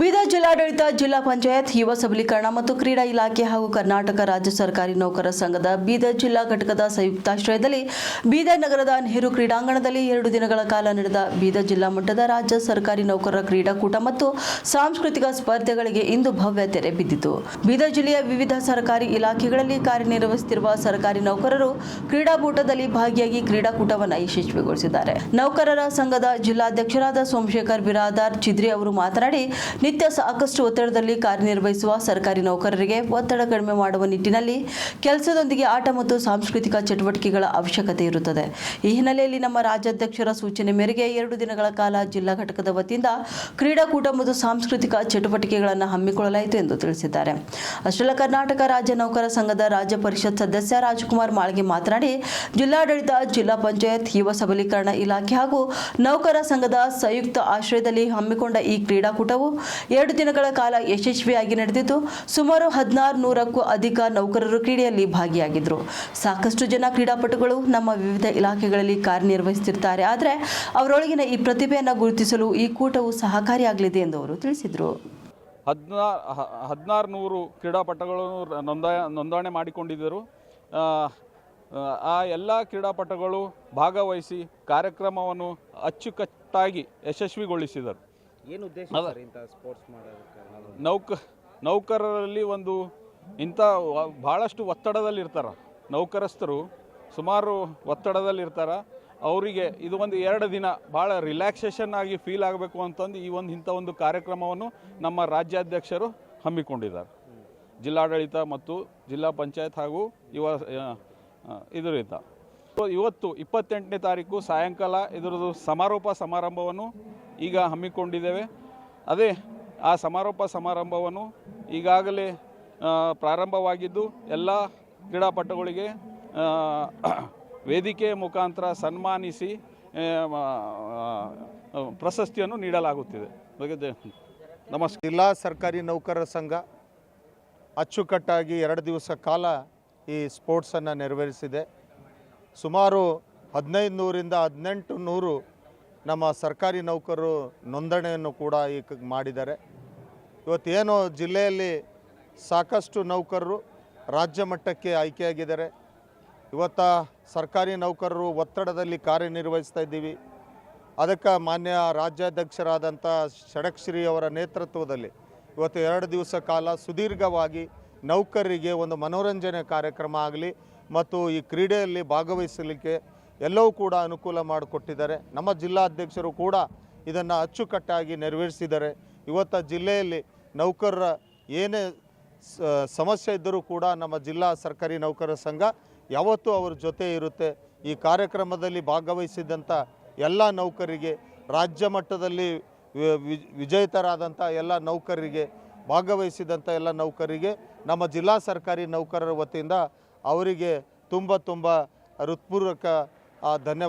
ಬೀದರ್ ಜಿಲ್ಲಾಡಳಿತ, ಜಿಲ್ಲಾ ಪಂಚಾಯತ್, ಯುವ ಸಬಲೀಕರಣ ಮತ್ತು ಕ್ರೀಡಾ ಇಲಾಖೆ ಹಾಗೂ ಕರ್ನಾಟಕ ರಾಜ್ಯ ಸರ್ಕಾರಿ ನೌಕರರ ಸಂಘದ ಬೀದರ್ ಜಿಲ್ಲಾ ಘಟಕದ ಸಂಯುಕ್ತಾಶ್ರಯದಲ್ಲಿ ಬೀದರ್ ನಗರದ ನೆಹರು ಕ್ರೀಡಾಂಗಣದಲ್ಲಿ 2 ದಿನಗಳ ಕಾಲ ನಡೆದ ಬೀದರ್ ಜಿಲ್ಲಾ ಮಟ್ಟದ ರಾಜ್ಯ ಸರ್ಕಾರಿ ನೌಕರರ ಕ್ರೀಡಾಕೂಟ ಮತ್ತು ಸಾಂಸ್ಕೃತಿಕ ಸ್ಪರ್ಧೆಗಳಿಗೆ ಇಂದು ಭವ್ಯ ತೆರೆ ಬಿದ್ದಿತು. ಬೀದರ್ ಜಿಲ್ಲೆಯ ವಿವಿಧ ಸರ್ಕಾರಿ ಇಲಾಖೆಗಳಲ್ಲಿ ಕಾರ್ಯನಿರ್ವಹಿಸುತ್ತಿರುವ ಸರ್ಕಾರಿ ನೌಕರರು ಕ್ರೀಡಾಕೂಟದಲ್ಲಿ ಭಾಗಿಯಾಗಿ ಕ್ರೀಡಾಕೂಟವನ್ನು ಯಶಸ್ವಿಗೊಳಿಸಿದ್ದಾರೆ. ನೌಕರರ ಸಂಘದ ಜಿಲ್ಲಾಧ್ಯಕ್ಷರಾದ ಸೋಮಶೇಖರ್ ಬಿರಾದಾರ್ ಚಿದ್ರಿ ಅವರು ಮಾತನಾಡಿ, ನಿತ್ಯ ಸಾಕಷ್ಟು ಒತ್ತಡದಲ್ಲಿ ಕಾರ್ಯನಿರ್ವಹಿಸುವ ಸರ್ಕಾರಿ ನೌಕರರಿಗೆ ಒತ್ತಡ ಕಡಿಮೆ ಮಾಡುವ ನಿಟ್ಟಿನಲ್ಲಿ ಕೆಲಸದೊಂದಿಗೆ ಆಟ ಮತ್ತು ಸಾಂಸ್ಕೃತಿಕ ಚಟುವಟಿಕೆಗಳ ಅವಶ್ಯಕತೆ ಇರುತ್ತದೆ. ಈ ಹಿನ್ನೆಲೆಯಲ್ಲಿ ನಮ್ಮ ರಾಜ್ಯಾಧ್ಯಕ್ಷರ ಸೂಚನೆ ಮೇರೆಗೆ 2 ದಿನಗಳ ಕಾಲ ಜಿಲ್ಲಾ ಘಟಕದ ವತಿಯಿಂದ ಕ್ರೀಡಾಕೂಟ ಮತ್ತು ಸಾಂಸ್ಕೃತಿಕ ಚಟುವಟಿಕೆಗಳನ್ನು ಹಮ್ಮಿಕೊಳ್ಳಲಾಯಿತು ಎಂದು ತಿಳಿಸಿದ್ದಾರೆ. ಅಷ್ಟೆಲ್ಲ ಕರ್ನಾಟಕ ರಾಜ್ಯ ನೌಕರ ಸಂಘದ ರಾಜ್ಯ ಪರಿಷತ್ ಸದಸ್ಯ ರಾಜಕುಮಾರ್ ಮಾಳ್ಗೆ ಮಾತನಾಡಿ, ಜಿಲ್ಲಾಡಳಿತ, ಜಿಲ್ಲಾ ಪಂಚಾಯತ್, ಯುವ ಸಬಲೀಕರಣ ಇಲಾಖೆ ಹಾಗೂ ನೌಕರ ಸಂಘದ ಸಂಯುಕ್ತ ಆಶ್ರಯದಲ್ಲಿ ಹಮ್ಮಿಕೊಂಡ ಈ ಕ್ರೀಡಾಕೂಟವು 2 ದಿನಗಳ ಕಾಲ ಯಶಸ್ವಿಯಾಗಿ ನಡೆದಿದ್ದು, ಸುಮಾರು 1600ಕ್ಕೂ ಅಧಿಕ ನೌಕರರು ಕ್ರೀಡೆಯಲ್ಲಿ ಭಾಗಿಯಾಗಿದ್ದರು. ಸಾಕಷ್ಟು ಜನ ಕ್ರೀಡಾಪಟುಗಳು ನಮ್ಮ ವಿವಿಧ ಇಲಾಖೆಗಳಲ್ಲಿ ಕಾರ್ಯನಿರ್ವಹಿಸುತ್ತಿದ್ದಾರೆ. ಆದರೆ ಅವರೊಳಗಿನ ಈ ಪ್ರತಿಭೆಯನ್ನು ಗುರುತಿಸಲು ಈ ಕೂಟವು ಸಹಕಾರಿಯಾಗಲಿದೆ ಎಂದು ಅವರು ತಿಳಿಸಿದರು. 1600 ಕ್ರೀಡಾಪಟುಗಳು ನೋಂದಣಿ ಮಾಡಿಕೊಂಡಿದ್ದರು. ಆ ಎಲ್ಲ ಕ್ರೀಡಾಪಟುಗಳು ಭಾಗವಹಿಸಿ ಕಾರ್ಯಕ್ರಮವನ್ನು ಅಚ್ಚುಕಟ್ಟಾಗಿ ಯಶಸ್ವಿಗೊಳಿಸಿದರು. ಏನು ಉದ್ದೇಶ ಇಂಥ ಸ್ಪೋರ್ಟ್ಸ್ ಮಾಡೋದಕ್ಕೆ? ನೌಕರರಲ್ಲಿ ಒಂದು ಇಂಥ ಭಾಳಷ್ಟು ಒತ್ತಡದಲ್ಲಿರ್ತಾರೆ. ನೌಕರಸ್ಥರು ಸುಮಾರು ಒತ್ತಡದಲ್ಲಿರ್ತಾರೆ. ಅವರಿಗೆ ಇದು ಒಂದು 2 ದಿನ ಭಾಳ ರಿಲ್ಯಾಕ್ಸೇಷನ್ ಆಗಿ ಫೀಲ್ ಆಗಬೇಕು ಅಂತಂದು ಇಂಥ ಒಂದು ಕಾರ್ಯಕ್ರಮವನ್ನು ನಮ್ಮ ರಾಜ್ಯಾಧ್ಯಕ್ಷರು ಹಮ್ಮಿಕೊಂಡಿದ್ದಾರೆ. ಜಿಲ್ಲಾಡಳಿತ ಮತ್ತು ಜಿಲ್ಲಾ ಪಂಚಾಯತ್ ಹಾಗೂ ಇದರಿಂದ ಇವತ್ತು 28ನೇ ತಾರೀಕು ಸಾಯಂಕಾಲ ಇದರದ್ದು ಸಮಾರೋಪ ಸಮಾರಂಭವನ್ನು ಈಗ ಹಮ್ಮಿಕೊಂಡಿದ್ದೇವೆ. ಅದೇ ಆ ಸಮಾರೋಪ ಸಮಾರಂಭವನ್ನು ಈಗಾಗಲೇ ಪ್ರಾರಂಭವಾಗಿದ್ದು, ಎಲ್ಲ ಕ್ರೀಡಾಪಟುಗಳಿಗೆ ವೇದಿಕೆಯ ಮುಖಾಂತರ ಸನ್ಮಾನಿಸಿ ಪ್ರಶಸ್ತಿಯನ್ನು ನೀಡಲಾಗುತ್ತಿದೆ. ನಮಸ್ಕಾರ. ಜಿಲ್ಲಾ ಸರ್ಕಾರಿ ನೌಕರರ ಸಂಘ ಅಚ್ಚುಕಟ್ಟಾಗಿ 2 ದಿವಸ ಕಾಲ ಈ ಸ್ಪೋರ್ಟ್ಸನ್ನು ನೆರವೇರಿಸಿದೆ. ಸುಮಾರು 1500ರಿಂದ 1800 ನಮ್ಮ ಸರ್ಕಾರಿ ನೌಕರರು ನೋಂದಣಿಯನ್ನು ಕೂಡ ಈಗ ಮಾಡಿದ್ದಾರೆ. ಇವತ್ತೇನು ಜಿಲ್ಲೆಯಲ್ಲಿ ಸಾಕಷ್ಟು ನೌಕರರು ರಾಜ್ಯ ಮಟ್ಟಕ್ಕೆ ಆಯ್ಕೆಯಾಗಿದ್ದಾರೆ. ಇವತ್ತು ಸರ್ಕಾರಿ ನೌಕರರು ಒತ್ತಡದಲ್ಲಿ ಕಾರ್ಯನಿರ್ವಹಿಸ್ತಾ ಇದ್ದೀವಿ. ಅದಕ್ಕೆ ಮಾನ್ಯ ರಾಜ್ಯಾಧ್ಯಕ್ಷರಾದಂಥ ಷಡಕ್ಷರಿ ಅವರ ನೇತೃತ್ವದಲ್ಲಿ ಇವತ್ತು 2 ದಿವಸ ಕಾಲ ಸುದೀರ್ಘವಾಗಿ ನೌಕರರಿಗೆ ಒಂದು ಮನೋರಂಜನೆ ಕಾರ್ಯಕ್ರಮ ಆಗಲಿ ಮತ್ತು ಈ ಕ್ರೀಡೆಯಲ್ಲಿ ಭಾಗವಹಿಸಲಿಕ್ಕೆ ಎಲ್ಲವೂ ಕೂಡ ಅನುಕೂಲ ಮಾಡಿಕೊಟ್ಟಿದ್ದಾರೆ. ನಮ್ಮ ಜಿಲ್ಲಾಧ್ಯಕ್ಷರು ಕೂಡ ಇದನ್ನು ಅಚ್ಚುಕಟ್ಟಾಗಿ ನೆರವೇರಿಸಿದ್ದಾರೆ. ಇವತ್ತು ಜಿಲ್ಲೆಯಲ್ಲಿ ನೌಕರರ ಏನೇ ಸಮಸ್ಯೆ ಇದ್ದರೂ ಕೂಡ ನಮ್ಮ ಜಿಲ್ಲಾ ಸರ್ಕಾರಿ ನೌಕರರ ಸಂಘ ಯಾವತ್ತೂ ಅವ್ರ ಜೊತೆ ಇರುತ್ತೆ. ಈ ಕಾರ್ಯಕ್ರಮದಲ್ಲಿ ಭಾಗವಹಿಸಿದಂಥ ಎಲ್ಲ ನೌಕರರಿಗೆ, ರಾಜ್ಯ ಮಟ್ಟದಲ್ಲಿ ವಿಜೇತರಾದಂಥ ಎಲ್ಲ ನೌಕರರಿಗೆ, ಭಾಗವಹಿಸಿದಂಥ ಎಲ್ಲ ನೌಕರರಿಗೆ ನಮ್ಮ ಜಿಲ್ಲಾ ಸರ್ಕಾರಿ ನೌಕರರ ವತಿಯಿಂದ ಅವರಿಗೆ ತುಂಬ ಹೃತ್ಪೂರ್ವಕ ಧನ್ಯವಾದ.